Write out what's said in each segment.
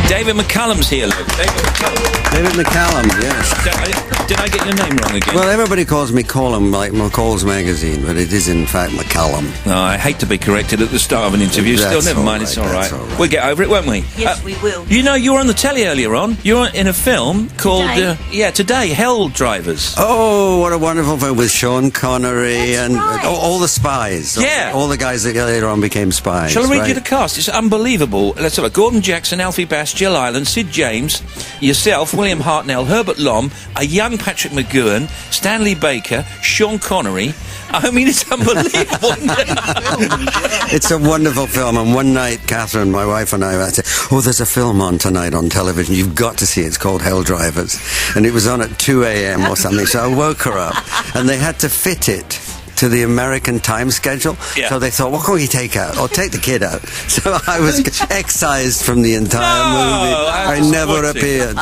David McCallum's here, look. David McCallum, yes. Did I get your name wrong again? Well, everybody calls me Callum, like McCall's magazine, but it is in fact McCallum. No, I hate to be corrected at the start of an interview. That's Still, never mind, right, it's all right. that's all right. We'll get over it, won't we? Yes, we will. You know, you were on the telly earlier on. You were in a film called, Today? Today, Hell Drivers. Oh, what a wonderful film with Sean Connery That's and right. all the spies. Yeah. All the guys that later on became spies. Shall I read right? you the cast? It's unbelievable. Let's have a Gordon Jackson, Alfie Bass, Jill Island, Sid James, yourself, William Hartnell, Herbert Lom, a young Patrick McGowan, Stanley Baker, Sean Connery. I mean, it's unbelievable. It's a wonderful film, and one night, Catherine, my wife, and I said, "Oh, there's a film on tonight on television. You've got to see it. It's called Hell Drivers," and it was on at 2 a.m. or something. So I woke her up, and they had to fit it to the American time schedule. Yeah. So they thought, what can we take out? Or take the kid out. So I was excised from the entire movie. I never appeared.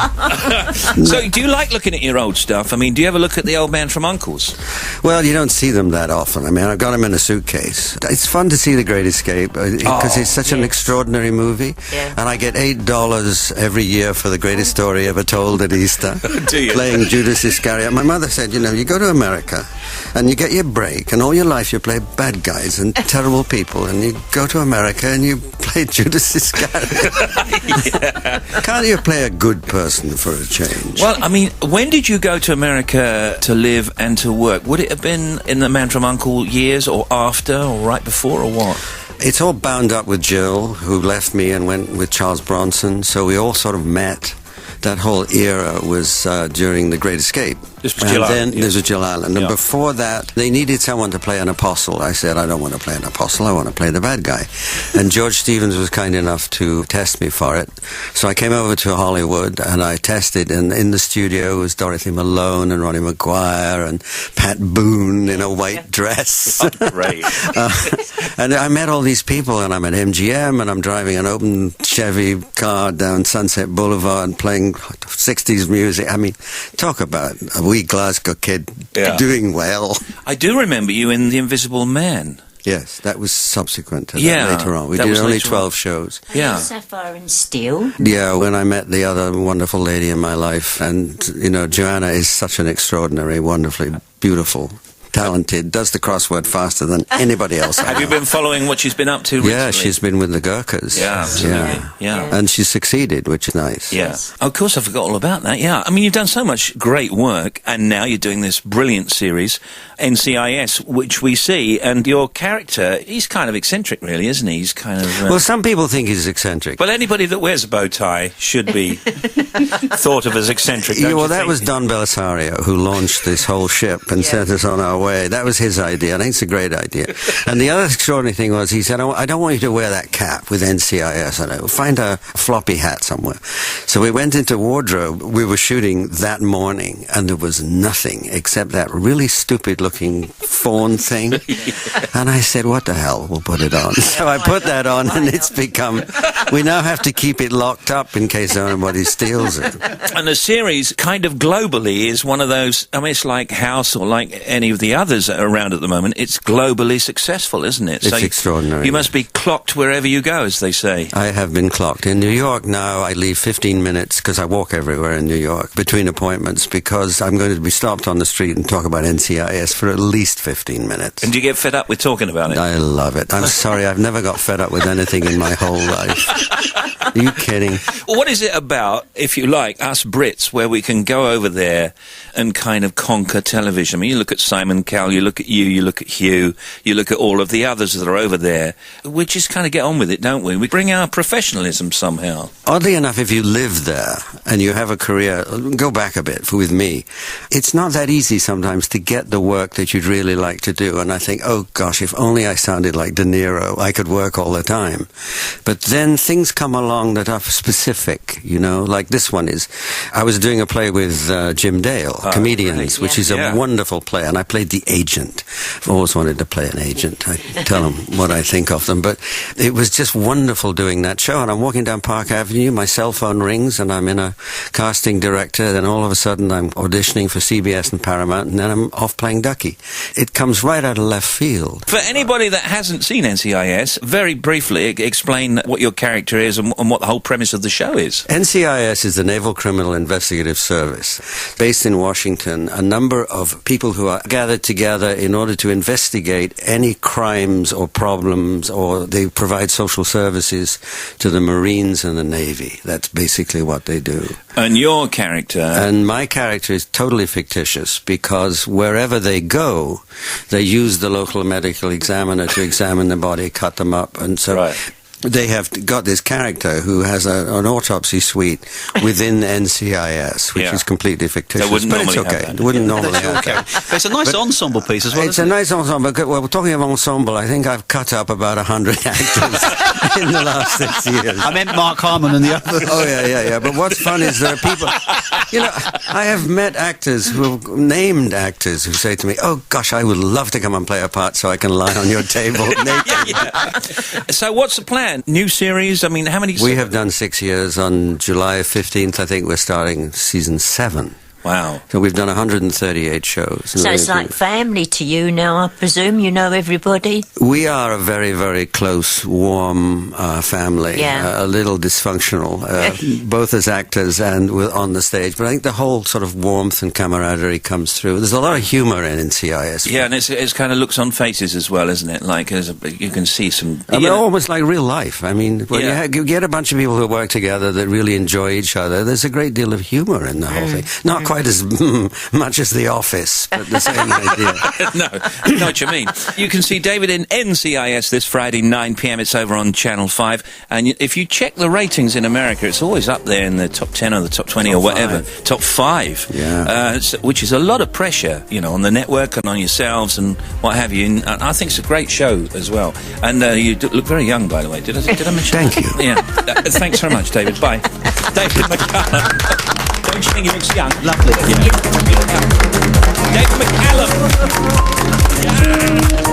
So, do you like looking at your old stuff? I mean, do you ever look at the old man from Uncle's? Well, you don't see them that often. I mean, I've got them in a suitcase. It's fun to see The Great Escape because it's such an extraordinary movie. Yeah. And I get $8 every year for the greatest story ever told at Easter. Do you? Playing Judas Iscariot. My mother said, you go to America and you get your break, and all your life you play bad guys and terrible people, and you go to America and you play Judas Iscariot. Can't you play a good person for a change? Well, I mean, when did you go to America to live and to work? Would it have been in the Man from Uncle years, or after, or right before, or what? It's all bound up with Jill, who left me and went with Charles Bronson, so we all sort of met. That whole era was during The Great Escape. This was Jill Island, This was Jill Island. Yeah. And before that, they needed someone to play an apostle. I said, I don't want to play an apostle, I want to play the bad guy. And George Stevens was kind enough to test me for it. So I came over to Hollywood and I tested, and in the studio was Dorothy Malone and Ronnie McGuire and Pat Boone in a white dress. Great. And I met all these people, and I'm at MGM, and I'm driving an open Chevy car down Sunset Boulevard playing 60s music. I mean, talk about a wee Glasgow kid doing well. I do remember you in The Invisible Man. Yes, that was subsequent to Yeah, that later on. We that did was only later 12 shows. Yeah. Sapphire and Steel. Yeah, when I met the other wonderful lady in my life, and, Joanna is such an extraordinary, wonderfully beautiful, talented, does the crossword faster than anybody else. Have you been following what she's been up to recently? Yeah, she's been with the Gurkhas. Yeah, absolutely. Yeah. And she succeeded, which is nice. Yeah. Of course, I forgot all about that. Yeah. I mean, you've done so much great work, and now you're doing this brilliant series, NCIS, which we see, and your character, he's kind of eccentric, really, isn't he? He's kind of... Well, some people think he's eccentric. Well, anybody that wears a bow tie should be thought of as eccentric, don't you that think? was Don Belisario who launched this whole ship and sent us on our way. That was his idea. I think it's a great idea. And the other extraordinary thing was, he said, I don't want you to wear that cap with NCIS on it. Find a floppy hat somewhere. So we went into wardrobe. We were shooting that morning, and there was nothing except that really stupid-looking fawn thing. And I said, what the hell? We'll put it on. So I put that on, and it's become... We now have to keep it locked up in case anybody steals it. And the series, kind of globally, is one of those... I mean, it's like House or like any of the others that are around at the moment. It's globally successful, isn't it? It's extraordinary. You must be clocked wherever you go, as they say. I have been clocked. In New York now, I leave 15 minutes, because I walk everywhere in New York, between appointments, because I'm going to be stopped on the street and talk about NCIS for at least 15 minutes. And do you get fed up with talking about it? I love it. I'm sorry, I've never got fed up with anything in my whole life. Are you kidding? Well, what is it about, if you like, us Brits, where we can go over there and kind of conquer television? I mean, you look at Simon Cowell, you look at you look at Hugh, you look at all of the others that are over there. We just kind of get on with it, don't we? We bring our professionalism somehow. Oddly enough, if you live there and you have a career, go back a bit with me, it's not that easy sometimes to get the work that you'd really like to do. And I think, oh gosh, if only I sounded like De Niro, I could work all the time. But then things come along that are specific, like this one is. I was doing a play with Jim Dale, Comedians, really? which is a wonderful play, and I played played the agent. I've always wanted to play an agent. I tell them what I think of them. But it was just wonderful doing that show. And I'm walking down Park Avenue, my cell phone rings, and I'm in a casting director. Then all of a sudden I'm auditioning for CBS and Paramount, and then I'm off playing Ducky. It comes right out of left field. For anybody that hasn't seen NCIS, very briefly explain what your character is and what the whole premise of the show is. NCIS is the Naval Criminal Investigative Service. Based in Washington, a number of people who are gathered together in order to investigate any crimes or problems, or they provide social services to the Marines and the Navy. That's basically what they do. And your character? And my character is totally fictitious, because wherever they go, they use the local medical examiner to examine the body, cut them up, and so... Right. They have got this character who has an autopsy suite within NCIS, which is completely fictitious. But it's okay. It wouldn't normally have that. But it's a nice ensemble piece as well. It's a nice ensemble. Well, we're talking of ensemble. I think I've cut up about 100 actors in the last 6 years. I meant Mark Harmon and the others. Oh, yeah. But what's fun is there are people... You know, I have met actors, named actors, who say to me, "Oh, gosh, I would love to come and play a part so I can lie on your table naked." So what's the plan? New series? I mean, how many... We have done 6 years. On July 15th, I think we're starting season 7. Wow. So we've done 138 shows. So it's like family to you now, I presume. You know everybody? We are a very, very close, warm family. Yeah. A little dysfunctional, both as actors and on the stage. But I think the whole sort of warmth and camaraderie comes through. There's a lot of humour in NCIS. Yeah, and it's kind of looks on faces as well, isn't it? Like, you can see some... I mean, almost like real life. I mean, when you get a bunch of people who work together that really enjoy each other, there's a great deal of humour in the whole thing. Not quite as much as The Office, but the same idea. No, I know what you mean. You can see David in NCIS this Friday, 9 p.m. It's over on Channel 5. And if you check the ratings in America, it's always up there in the top 10 or the top 20 or whatever. Top 5. Yeah. Which is a lot of pressure, you know, on the network and on yourselves and what have you. And I think it's a great show as well. And you look very young, by the way. Did I mention Thank that? you. Yeah. Thanks very much, David. Bye. David McCallum. Don't you think he looks young? Lovely. Yeah. David McCallum. Yeah.